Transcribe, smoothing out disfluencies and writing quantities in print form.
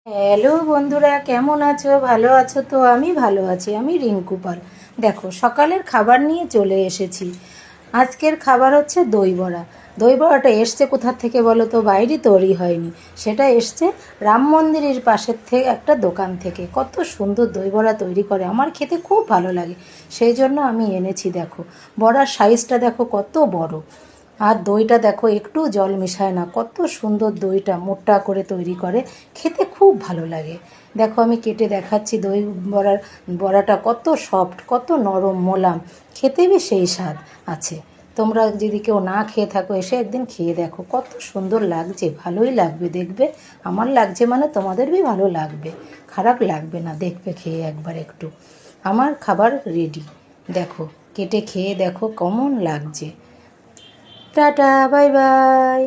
Hello বন্ধুরা, কেমন আছো? ভালো আছো তো? আমি ভালো আছি। আমি রিঙ্কু পাল। দেখো, সকালের খাবার নিয়ে চলে এসেছি। আজকের খাবার হচ্ছে দই বড়া। দই বড়াটা এসছে কোথা থেকে বলো তো? বাইরে তৈরি হয়নি, সেটা এসছে রাম মন্দিরের পাশের থেকে একটা দোকান থেকে। কত সুন্দর দই বড়া তৈরি করে, আমার খেতে খুব ভালো লাগে, সেই জন্য আমি এনেছি। দেখো, বড়ার সাইজটা দেখো কত বড়, আর দইটা দেখো একটু জল মেশায় না, কত সুন্দর দইটা মোটা করে তৈরি করে, খেতে খুব ভালো লাগে। দেখো, আমি কেটে দেখাচ্ছি। দই বড়াটা কত সফট, কত নরম মোলাম, খেতে বি সেই স্বাদ আছে। তোমরা যদি কেউ না খেয়ে থাকো, এসে একদিন খেয়ে দেখো, কত সুন্দর লাগছে, ভালোই লাগবে দেখবে। আমার লাগছে মানে তোমাদের বি ভালো লাগবে, খারাপ লাগবে না, দেখবে খেয়ে একবার একটু। আমার খাবার রেডি, দেখো কেটে খেয়ে দেখো কেমন লাগছে। Tata, bye bye.